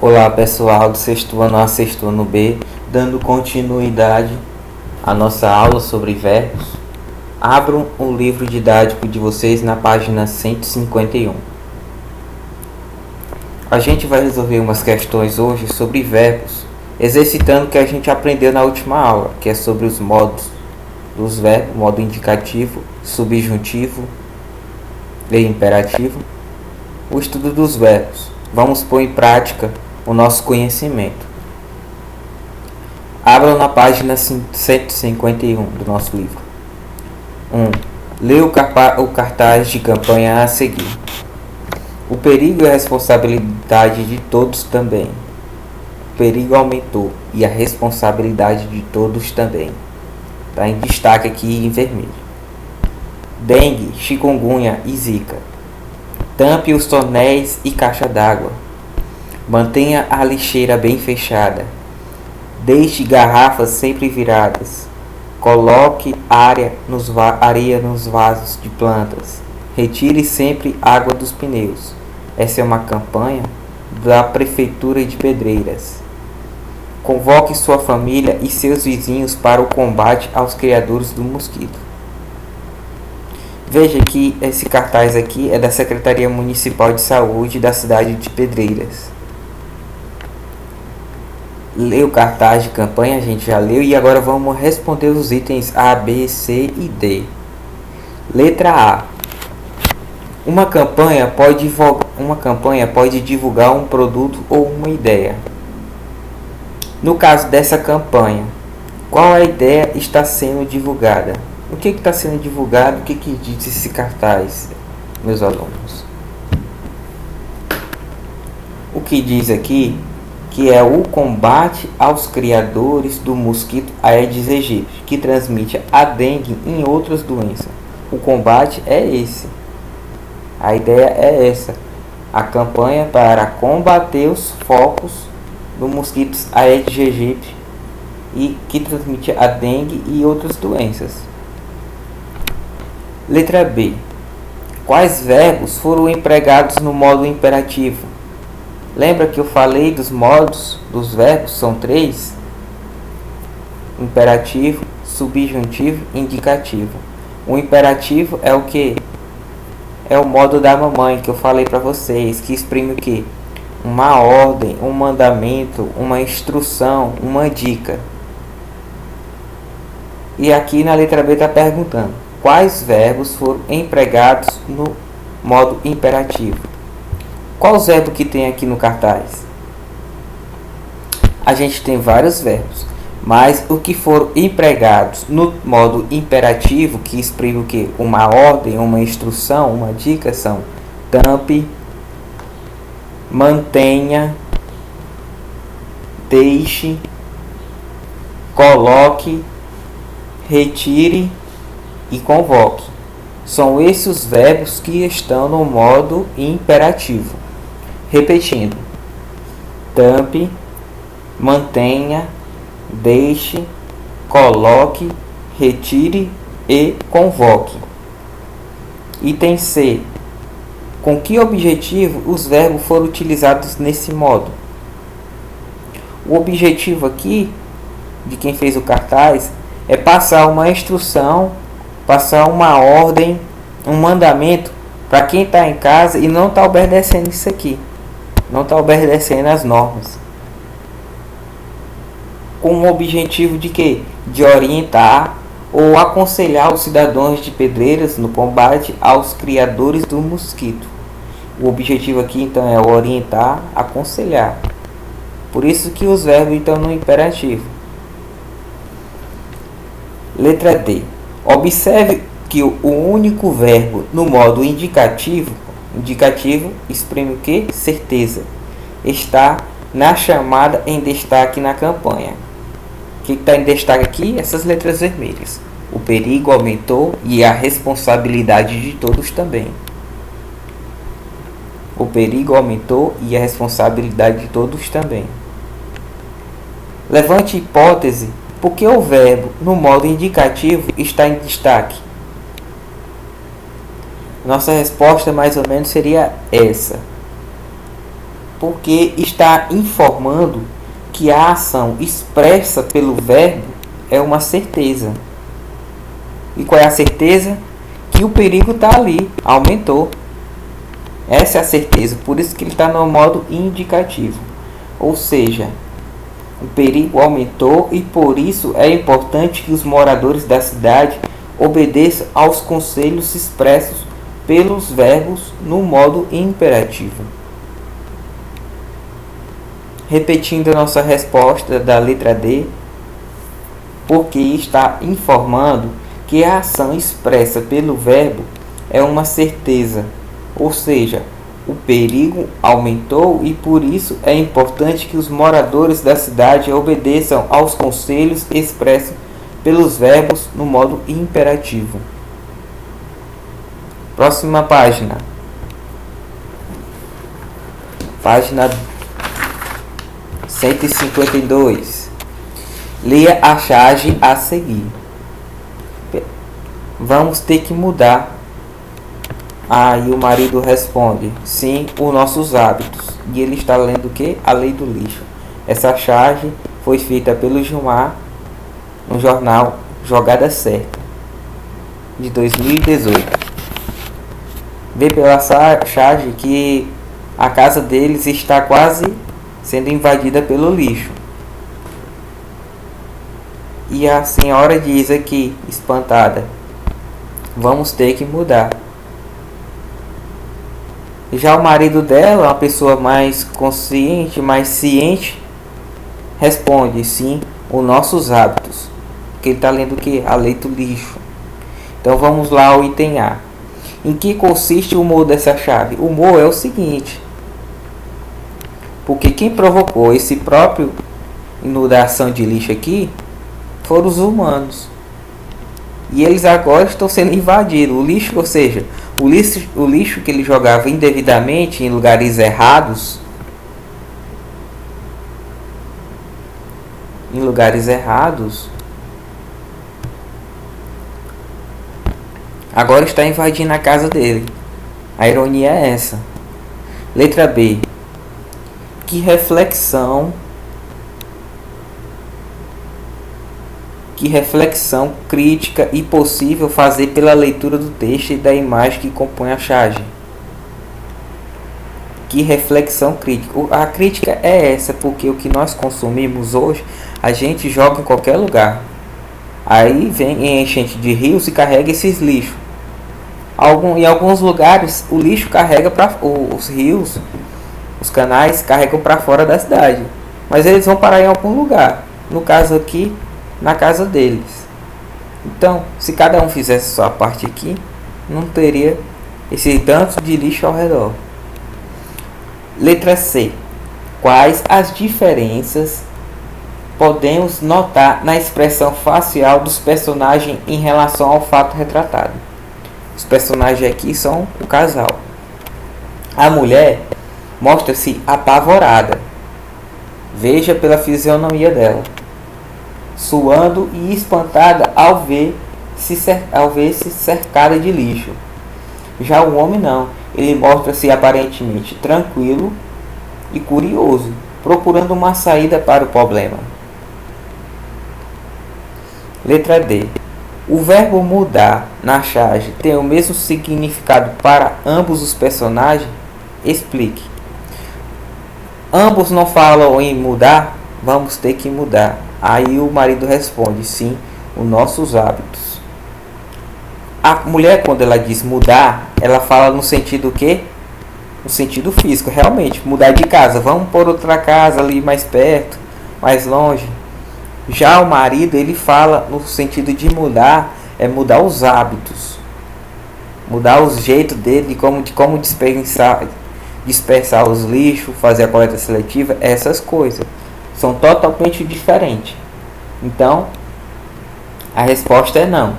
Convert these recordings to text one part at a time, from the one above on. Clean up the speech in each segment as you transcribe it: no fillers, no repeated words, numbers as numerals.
Olá pessoal do sexto ano A, sexto ano B, dando continuidade à nossa aula sobre verbos. Abram o livro didático de vocês na página 151. A gente vai resolver umas questões hoje sobre verbos, exercitando o que a gente aprendeu na última aula, que é sobre os modos dos verbos, modo indicativo, subjuntivo e imperativo. O estudo dos verbos. Vamos pôr em prática o nosso conhecimento. Abram na página 151 do nosso livro. 1. Leia o cartaz de campanha a seguir. O perigo e a responsabilidade de todos também. O perigo aumentou e a responsabilidade de todos também. Está em destaque aqui em vermelho. Dengue, chikungunya e zika. Tampe os tonéis e caixa d'água. Mantenha a lixeira bem fechada. Deixe garrafas sempre viradas. Coloque areia nos vasos de plantas. Retire sempre água dos pneus. Essa é uma campanha da Prefeitura de Pedreiras. Convoque sua família e seus vizinhos para o combate aos criadores do mosquito. Veja que esse cartaz aqui é da Secretaria Municipal de Saúde da cidade de Pedreiras. Leu o cartaz de campanha, a gente já leu, e agora vamos responder os itens A, B, C e D. Letra A. Uma campanha pode divulgar um produto ou uma ideia. No caso dessa campanha, qual a ideia está sendo divulgada? O que está sendo divulgado? O que diz esse cartaz, meus alunos? O que diz aqui que é o combate aos criadores do mosquito Aedes aegypti, que transmite a dengue e outras doenças. O combate é esse. A ideia é essa. A campanha para combater os focos do mosquito Aedes aegypti e que transmite a dengue e outras doenças. Letra B. Quais verbos foram empregados no modo imperativo? Lembra que eu falei dos modos dos verbos? São 3. Imperativo, subjuntivo e indicativo. O imperativo é o que? É o modo da mamãe que eu falei para vocês, que exprime o que? Uma ordem, um mandamento, uma instrução, uma dica. E aqui na letra B está perguntando: quais verbos foram empregados no modo imperativo? Qual os verbos que tem aqui no cartaz? A gente tem vários verbos, mas o que foram empregados no modo imperativo, que exprime o que? Uma ordem, uma instrução, uma dica, são tampe, mantenha, deixe, coloque, retire e convoque. São esses os verbos que estão no modo imperativo. Repetindo: tampe, mantenha, deixe, coloque, retire e convoque. Item C. Com que objetivo os verbos foram utilizados nesse modo? O objetivo aqui de quem fez o cartaz é passar uma instrução, passar uma ordem, um mandamento para quem está em casa e não está obedecendo isso aqui, não está obedecendo as normas, com o objetivo de quê? De orientar ou aconselhar os cidadãos de Pedreiras no combate aos criadores do mosquito. O objetivo aqui então é orientar, aconselhar. Por isso que os verbos estão no imperativo. Letra D. Observe que o único verbo no modo indicativo exprime o que? Certeza. Está na chamada em destaque na campanha. O que está em destaque aqui? Essas letras vermelhas. O perigo aumentou e a responsabilidade de todos também. O perigo aumentou e a responsabilidade de todos também. Levante hipótese. Por que o verbo no modo indicativo está em destaque? Nossa resposta mais ou menos seria essa. porque está informando que a ação expressa pelo verbo é uma certeza. E qual é a certeza? Que o perigo está ali, aumentou. Essa é a certeza, por isso que ele está no modo indicativo. Ou seja, o perigo aumentou e por isso é importante que os moradores da cidade obedeçam aos conselhos expressos pelos verbos no modo imperativo. Repetindo a nossa resposta da letra D, porque está informando que a ação expressa pelo verbo é uma certeza, ou seja, o perigo aumentou e por isso é importante que os moradores da cidade obedeçam aos conselhos expressos pelos verbos no modo imperativo. Próxima página. Página 152. Leia a charge a seguir. Vamos ter que mudar. Aí o marido responde: sim, os nossos hábitos. E ele está lendo o que? A lei do lixo. Essa charge foi feita pelo Gilmar no jornal Jogada Certa, de 2018. Vê pela charge que a casa deles está quase sendo invadida pelo lixo. E a senhora diz aqui, espantada: vamos ter que mudar. Já o marido dela, uma pessoa mais consciente, mais ciente, responde: sim, os nossos hábitos. Porque ele está lendo o que? A lei do lixo. Então vamos lá ao item A. Em que consiste o humor dessa chave? O humor é o seguinte: porque quem provocou esse próprio inundação de lixo aqui foram os humanos. E eles agora estão sendo invadidos. O lixo, ou seja, o lixo que ele jogava indevidamente em lugares errados, agora está invadindo a casa dele. A ironia é essa. Letra B. Que reflexão crítica e possível fazer pela leitura do texto e da imagem que compõe a charge? Que reflexão crítica? A crítica é essa, porque o que nós consumimos hoje, a gente joga em qualquer lugar. Aí vem em enchente de rios e carrega esses lixos. Em alguns lugares o lixo carrega para os rios, os canais carregam para fora da cidade, mas eles vão parar em algum lugar. No caso aqui, na casa deles. Então, se cada um fizesse sua parte aqui, não teria esse tanto de lixo ao redor. Letra C. Quais as diferenças podemos notar na expressão facial dos personagens em relação ao fato retratado? Os personagens aqui são o casal. A mulher mostra-se apavorada. Veja pela fisionomia dela, suando e espantada ao ver-se cercada de lixo. Já o homem não. Ele mostra-se aparentemente tranquilo e curioso, procurando uma saída para o problema. Letra D. O verbo mudar na charge tem o mesmo significado para ambos os personagens? Explique. Ambos não falam em mudar? Vamos ter que mudar. Aí o marido responde: sim, os nossos hábitos. A mulher, quando ela diz mudar, ela fala no sentido o quê? No sentido físico, realmente, mudar de casa. Vamos por outra casa ali mais perto, mais longe. Já o marido, ele fala no sentido de mudar, é mudar os hábitos. Mudar os jeitos dele, de como dispersar os lixos, fazer a coleta seletiva, essas coisas. São totalmente diferentes. Então, a resposta é não.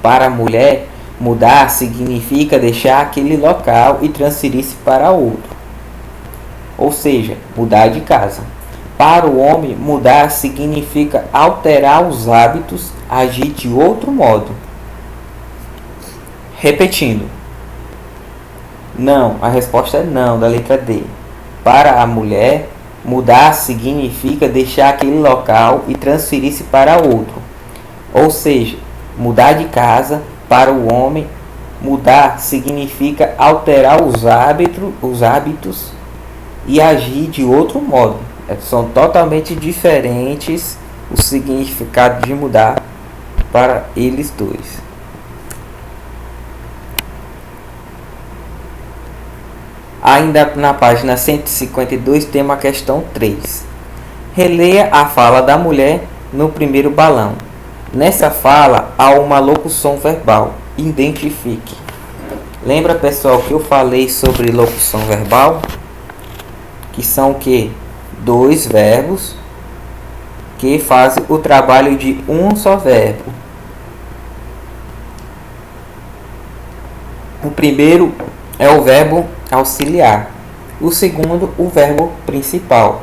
Para a mulher, mudar significa deixar aquele local e transferir-se para outro. Ou seja, mudar de casa. Para o homem, mudar significa alterar os hábitos, agir de outro modo. Repetindo. Não, a resposta é não, da letra D. para a mulher, mudar significa deixar aquele local e transferir-se para outro. Ou seja, mudar de casa. Para o homem, mudar significa alterar os hábitos e agir de outro modo. São totalmente diferentes os significados de mudar para eles dois. Ainda na página 152 tem uma questão 3. Releia a fala da mulher no primeiro balão. Nessa fala há uma locução verbal. Identifique. Lembra, pessoal, que eu falei sobre locução verbal? Que são o quê? Dois verbos que fazem o trabalho de um só verbo. O primeiro é o verbo auxiliar. O segundo, o verbo principal.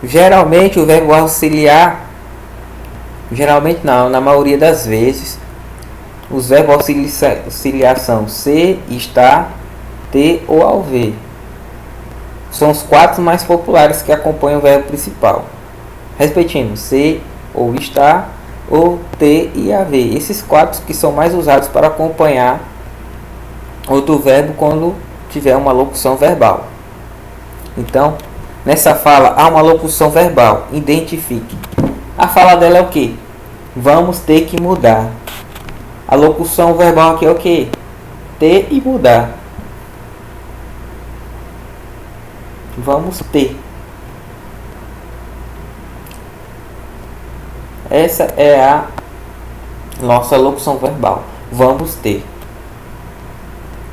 Geralmente o verbo auxiliar, geralmente não, na maioria das vezes, os verbos auxiliar são ser, estar, ter ou haver. São os quatro mais populares que acompanham o verbo principal. Repetindo, ser ou estar, ou ter e haver. Esses quatro que são mais usados para acompanhar outro verbo quando tiver uma locução verbal. Então, nessa fala há uma locução verbal. Identifique. A fala dela é o que? Vamos ter que mudar. A locução verbal aqui é o que? Ter e mudar. Vamos ter. Essa é a nossa locução verbal. Vamos ter.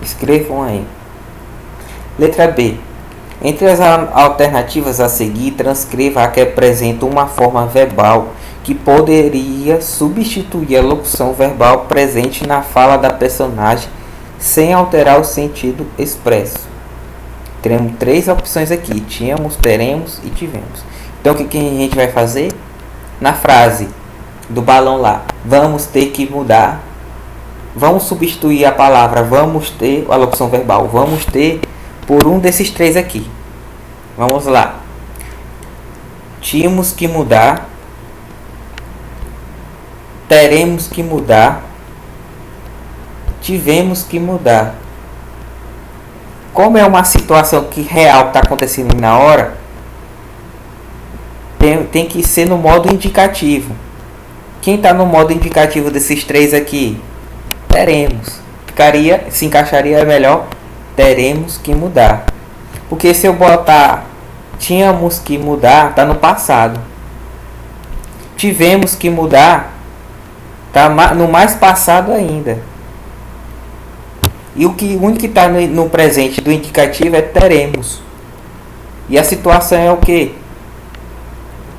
Escrevam aí. Letra B. Entre as alternativas a seguir, transcreva a que apresenta uma forma verbal que poderia substituir a locução verbal presente na fala da personagem sem alterar o sentido expresso. Teremos três opções aqui: tínhamos, teremos e tivemos. Então, o que a gente vai fazer? Na frase do balão lá, vamos ter que mudar. Vamos substituir a palavra vamos ter, a locução verbal vamos ter, por um desses três aqui. Vamos lá. Tínhamos que mudar. Teremos que mudar. Tivemos que mudar. Como é uma situação que real está acontecendo na hora, tem que ser no modo indicativo. Quem está no modo indicativo desses três aqui? Teremos. Se encaixaria melhor. Teremos que mudar. Porque se eu botar tínhamos que mudar, está no passado. Tivemos que mudar, está no mais passado ainda. E o único que está no presente do indicativo é teremos. E a situação é o que?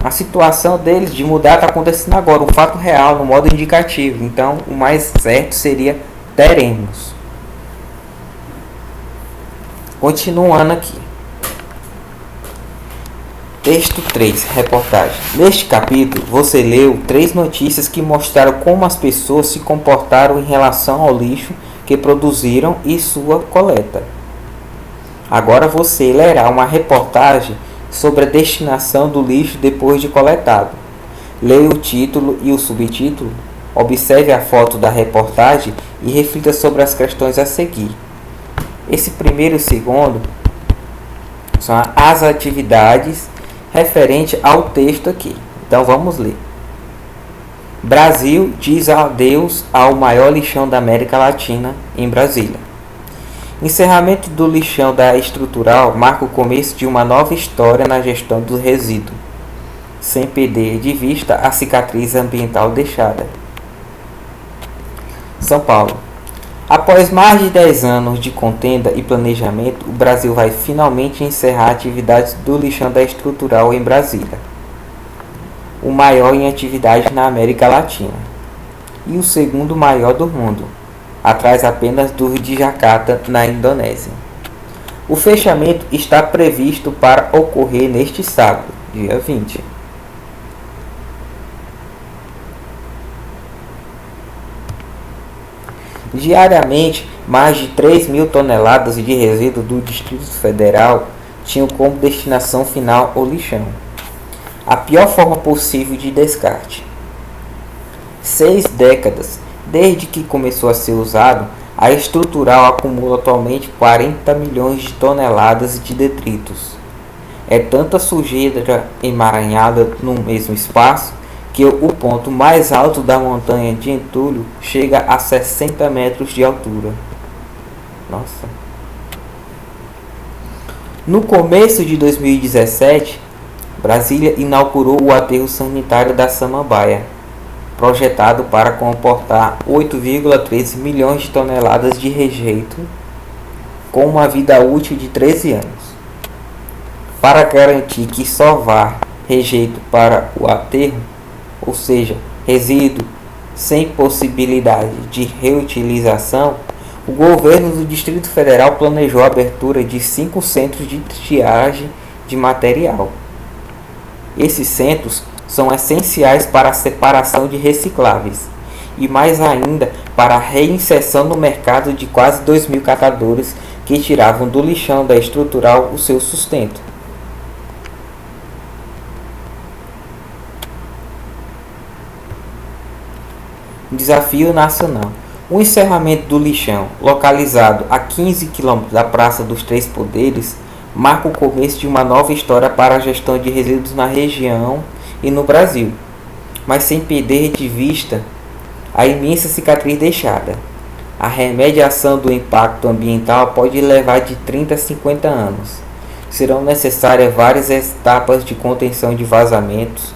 A situação deles de mudar está acontecendo agora, um fato real, no modo indicativo. Então, o mais certo seria teremos. Continuando aqui. Texto 3, reportagem. Neste capítulo, você leu 3 notícias que mostraram como as pessoas se comportaram em relação ao lixo que produziram e sua coleta. Agora você lerá uma reportagem sobre a destinação do lixo depois de coletado. Leia o título e o subtítulo, observe a foto da reportagem e reflita sobre as questões a seguir. Esse primeiro e o segundo são as atividades referentes ao texto aqui. Então vamos ler. Brasil diz adeus ao maior lixão da América Latina, em Brasília. Encerramento do lixão da estrutural marca o começo de uma nova história na gestão do resíduo, sem perder de vista a cicatriz ambiental deixada. São Paulo. Após mais de 10 anos de contenda e planejamento, o Brasil vai finalmente encerrar atividades do lixão da estrutural em Brasília, o maior em atividade na América Latina e o segundo maior do mundo, atrás apenas do de Jakarta, na Indonésia. O fechamento está previsto para ocorrer neste sábado, dia 20. Diariamente, mais de 3.000 toneladas de resíduos do Distrito Federal tinham como destinação final o lixão, a pior forma possível de descarte. 6 décadas desde que começou a ser usado, a estrutural acumula atualmente 40 milhões de toneladas de detritos. É tanta sujeira emaranhada no mesmo espaço que o ponto mais alto da montanha de entulho chega a 60 metros de altura. Nossa. No começo de 2017, Brasília inaugurou o aterro sanitário da Samambaia, projetado para comportar 8,3 milhões de toneladas de rejeito, com uma vida útil de 13 anos. Para garantir que só vá rejeito para o aterro, ou seja, resíduo sem possibilidade de reutilização, o governo do Distrito Federal planejou a abertura de 5 centros de triagem de material. Esses centros são essenciais para a separação de recicláveis e mais ainda para a reinserção no mercado de quase 2.000 catadores que tiravam do lixão da estrutural o seu sustento. Desafio nacional. O encerramento do lixão, localizado a 15 km da Praça dos Três Poderes, marca o começo de uma nova história para a gestão de resíduos na região e no Brasil, mas sem perder de vista a imensa cicatriz deixada. A remediação do impacto ambiental pode levar de 30 a 50 anos. Serão necessárias várias etapas de contenção de vazamentos,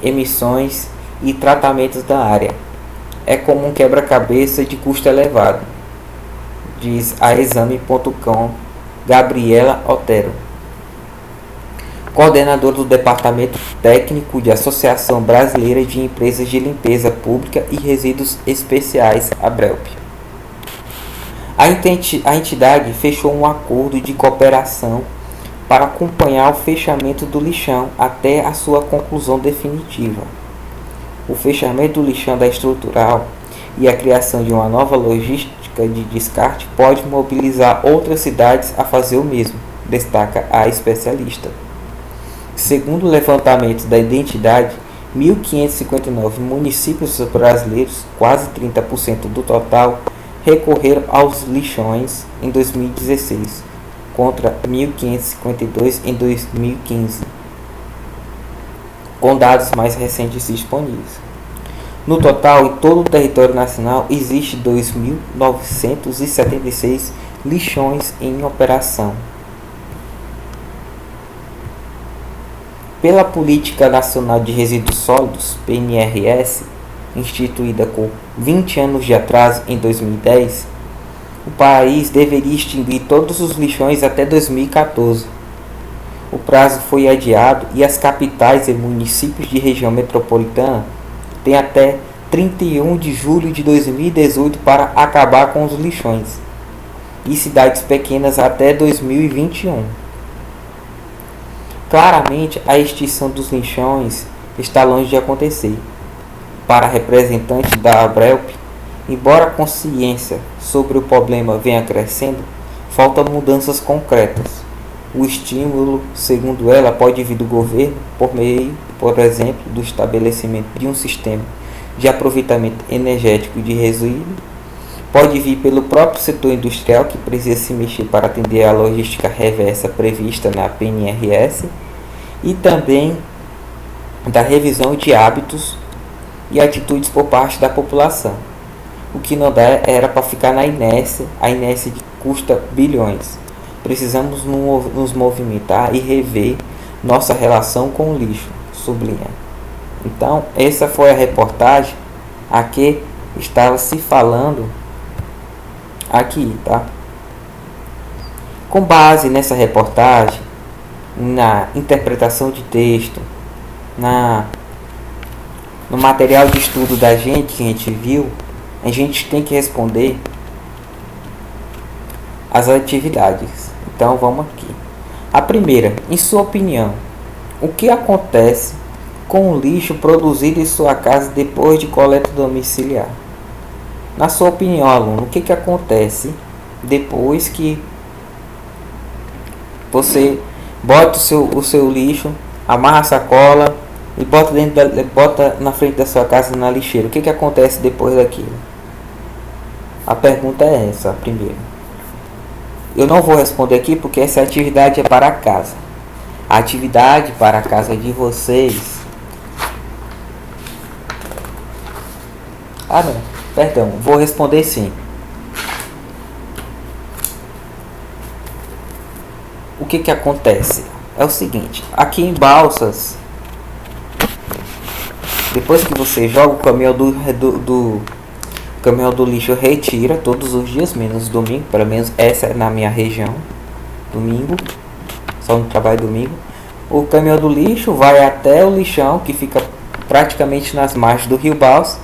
emissões e tratamentos da área. É como um quebra-cabeça de custo elevado, diz a Exame.com Gabriela Otero, coordenadora do Departamento Técnico de Associação Brasileira de Empresas de Limpeza Pública e Resíduos Especiais, ABRELP. A entidade fechou um acordo de cooperação para acompanhar o fechamento do lixão até a sua conclusão definitiva. O fechamento do lixão da estrutural e a criação de uma nova logística de descarte pode mobilizar outras cidades a fazer o mesmo, destaca a especialista. Segundo o levantamento da entidade, 1.559 municípios brasileiros, quase 30% do total, recorreram aos lixões em 2016, contra 1.552 em 2015. Com dados mais recentes disponíveis. No total, em todo o território nacional, existe 2.976 lixões em operação. Pela Política Nacional de Resíduos Sólidos, PNRS, instituída com 20 anos de atraso em 2010, o país deveria extinguir todos os lixões até 2014. O prazo foi adiado e as capitais e municípios de região metropolitana têm até 31 de julho de 2018 para acabar com os lixões, e cidades pequenas até 2021. Claramente, a extinção dos lixões está longe de acontecer. Para representantes da ABRELP, embora a consciência sobre o problema venha crescendo, faltam mudanças concretas. O estímulo, segundo ela, pode vir do governo por meio, por exemplo, do estabelecimento de um sistema de aproveitamento energético de resíduos, pode vir pelo próprio setor industrial, que precisa se mexer para atender a logística reversa prevista na PNRS, e também da revisão de hábitos e atitudes por parte da população. O que não dá era para ficar na inércia, a inércia que custa bilhões. Precisamos nos movimentar e rever nossa relação com o lixo, sublinha. Então, essa foi a reportagem a que estava se falando aqui, tá? Com base nessa reportagem, na interpretação de texto, no material de estudo da gente que a gente viu, a gente tem que responder as atividades. Então vamos aqui. A primeira, em sua opinião, o que acontece com o lixo produzido em sua casa depois de coleta domiciliar? Na sua opinião, aluno, o que acontece depois que você bota o seu lixo, amarra a sacola e bota na frente da sua casa na lixeira. O que acontece depois daquilo? A pergunta é essa, primeiro. Eu não vou responder aqui porque essa atividade é para casa. A atividade para a casa de vocês... Ah, não. Perdão. Vou responder sim. O que acontece? É o seguinte. Aqui em Balsas, depois que você joga, o caminhão do caminhão do lixo retira todos os dias, menos domingo. Pelo menos essa é na minha região. Domingo. Só no trabalho domingo. O caminhão do lixo vai até o lixão, que fica praticamente nas margens do rio Balsas.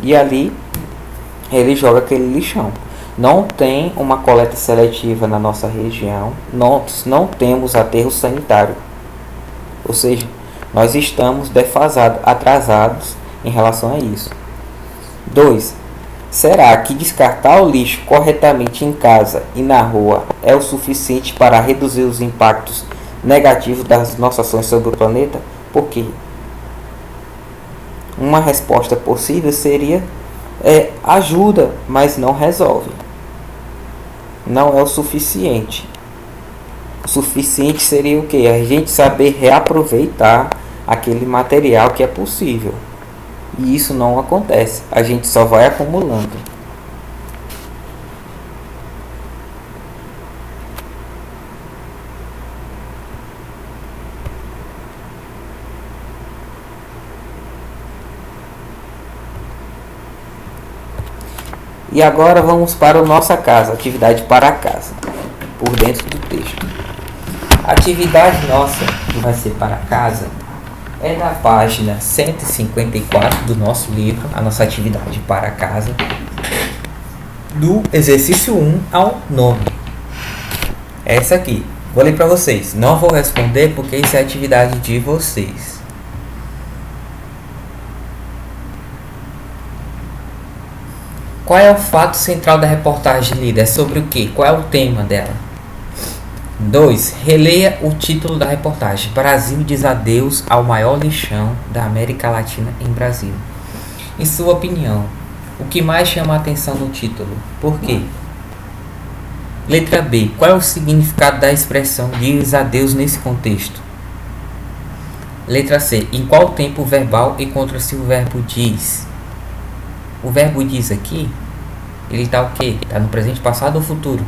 E ali ele joga aquele lixão. Não tem uma coleta seletiva na nossa região. Nós não temos aterro sanitário. Ou seja, nós estamos defasados, atrasados em relação a isso. 2. Será que descartar o lixo corretamente em casa e na rua é o suficiente para reduzir os impactos negativos das nossas ações sobre o planeta? Por quê? Uma resposta possível seria ajuda, mas não resolve. Não é o suficiente. O suficiente seria o quê? A gente saber reaproveitar aquele material que é possível. E isso não acontece. A gente só vai acumulando. E agora vamos para a nossa casa, atividade para a casa, por dentro do texto. A atividade nossa, que vai ser para casa, é na página 154 do nosso livro, a nossa atividade para a casa, do exercício 1 ao 9. É essa aqui. Vou ler para vocês. Não vou responder porque isso é a atividade de vocês. Qual é o fato central da reportagem lida? É sobre o quê? Qual é o tema dela? 2. Releia o título da reportagem. Brasil diz adeus ao maior lixão da América Latina em Brasil. Em sua opinião, o que mais chama a atenção no título? Por quê? Letra B. Qual é o significado da expressão diz adeus nesse contexto? Letra C. Em qual tempo verbal encontra-se o verbo diz? O verbo diz aqui, ele está o quê? Está no presente, passado ou futuro?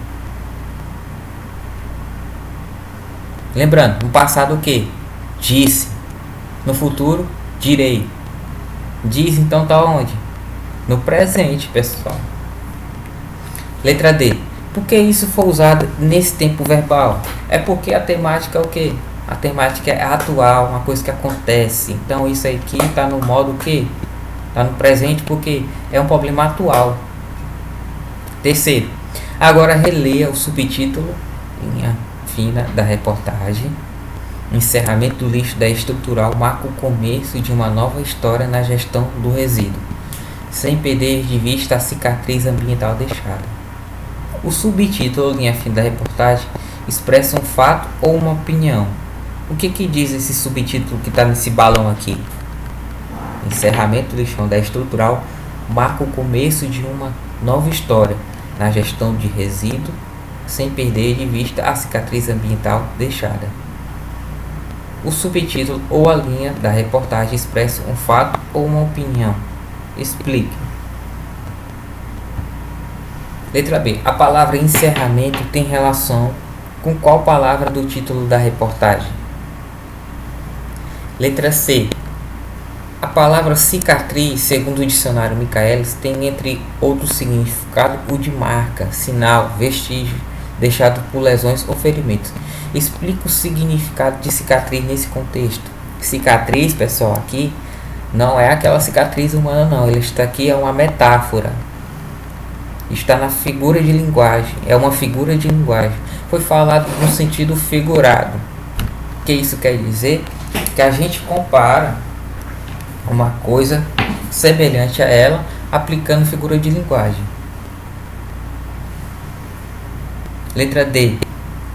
Lembrando, no passado o quê? Disse. No futuro, direi. Diz, então está onde? No presente, pessoal. Letra D. Por que isso foi usado nesse tempo verbal? É porque a temática é o quê? A temática é atual, uma coisa que acontece. Então isso aqui está no modo o quê? Está no presente porque é um problema atual. Terceiro, agora releia o subtítulo, linha fina da reportagem. Encerramento do lixo da estrutural marca o começo de uma nova história na gestão do resíduo, sem perder de vista a cicatriz ambiental deixada. O subtítulo, linha fina da reportagem, expressa um fato ou uma opinião. O que diz esse subtítulo que está nesse balão aqui? Encerramento do lixão da estrutural marca o começo de uma nova história na gestão de resíduo, sem perder de vista a cicatriz ambiental deixada. O subtítulo ou a linha da reportagem expressa um fato ou uma opinião. Explique. Letra B. A palavra encerramento tem relação com qual palavra do título da reportagem? Letra C. A palavra cicatriz, segundo o dicionário Michaelis, tem entre outros significados o de marca, sinal, vestígio, deixado por lesões ou ferimentos. Explica o significado de cicatriz nesse contexto. Cicatriz, pessoal, aqui não é aquela cicatriz humana, não. Ele está aqui, é uma metáfora. Está na figura de linguagem. É uma figura de linguagem. Foi falado no sentido figurado. O que isso quer dizer? Que a gente compara uma coisa semelhante a ela aplicando figura de linguagem. Letra D.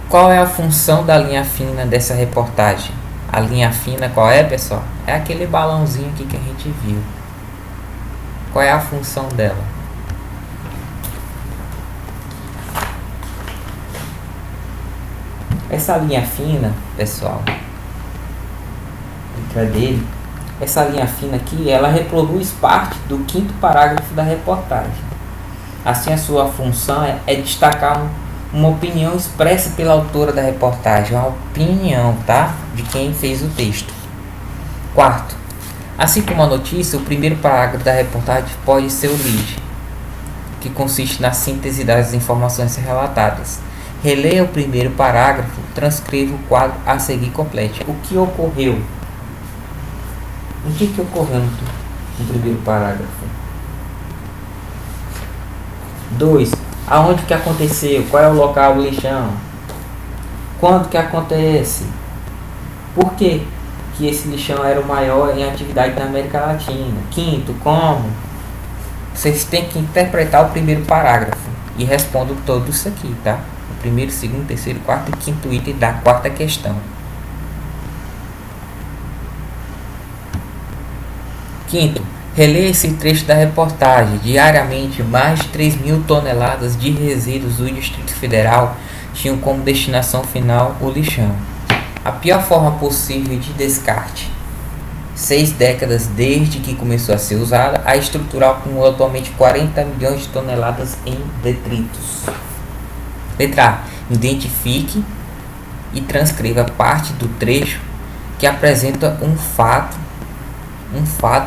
Qual é a função da linha fina dessa reportagem? A linha fina qual é, pessoal? É aquele balãozinho aqui que a gente viu. Qual é a função dela? Essa linha fina, pessoal, letra D, essa linha fina aqui, ela reproduz parte do 5º parágrafo da reportagem. Assim, a sua função é destacar uma opinião expressa pela autora da reportagem, uma opinião, tá? De quem fez o texto. Quarto, assim como a notícia, o primeiro parágrafo da reportagem pode ser o lead, que consiste na síntese das informações relatadas. Releia o primeiro parágrafo, transcreva o quadro a seguir complete. O que ocorreu? O que ocorreu no primeiro parágrafo? 2. Aonde que aconteceu? Qual é o local do lixão? Quando que acontece? Por que esse lixão era o maior em atividade na América Latina? Quinto, como? Vocês têm que interpretar o primeiro parágrafo e respondam tudo isso aqui, tá? O primeiro, segundo, terceiro, quarto e quinto item da quarta questão. Quinto, releia esse trecho da reportagem. Diariamente, mais de 3.000 toneladas de resíduos do Distrito Federal tinham como destinação final o lixão. A pior forma possível de descarte. 6 décadas desde que começou a ser usada, a estrutura acumula atualmente 40 milhões de toneladas em detritos. Letra A. Identifique e transcreva parte do trecho que apresenta um fato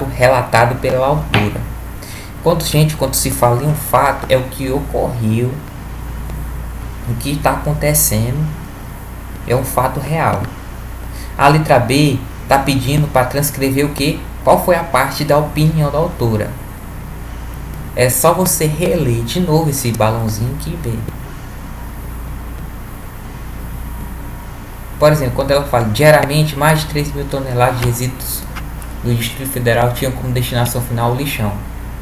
relatado pela autora. Quando se fala em um fato, é o que ocorreu, o que está acontecendo, é um fato real. A letra B está pedindo para transcrever o que? Qual foi a parte da opinião da autora? É só você reler de novo esse balãozinho que vê. Por exemplo, quando ela fala diariamente mais de 3.000 toneladas de resíduos do Distrito Federal tinham como destinação final o lixão.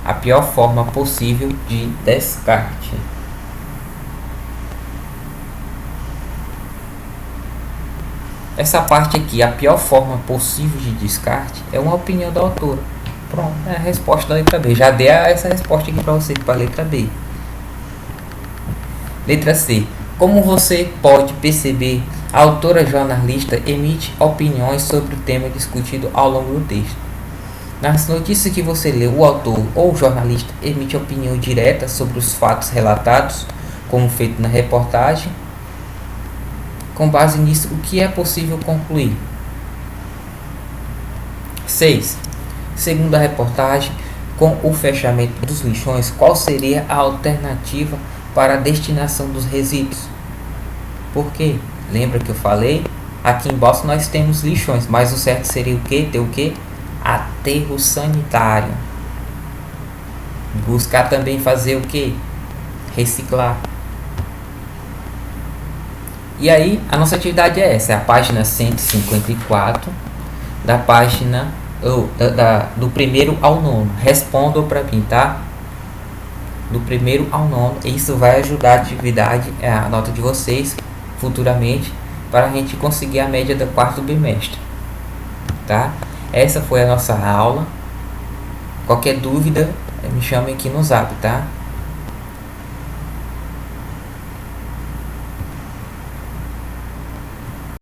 A pior forma possível de descarte. Essa parte aqui, a pior forma possível de descarte, é uma opinião da autora. Pronto, é a resposta da letra B. Já dei essa resposta aqui para vocês, para a letra B. Letra C. Como você pode perceber, a autora jornalista emite opiniões sobre o tema discutido ao longo do texto. Nas notícias que você lê, o autor ou o jornalista emite opinião direta sobre os fatos relatados, como feito na reportagem. Com base nisso, o que é possível concluir? 6. Segundo a reportagem, com o fechamento dos lixões, qual seria a alternativa para a destinação dos resíduos? Por quê? Lembra que eu falei? Aqui em Boston nós temos lixões, mas o certo seria o quê? Ter o quê? Aterro sanitário. Buscar também fazer o quê? Reciclar. E aí, a nossa atividade é essa, é a página 154 da página do primeiro ao nono. Respondam para mim, tá? Do primeiro ao nono. Isso vai ajudar a atividade, a nota de vocês futuramente, para a gente conseguir a média do quarto bimestre, tá? Essa foi a nossa aula. Qualquer dúvida, me chamem aqui no Zap, tá?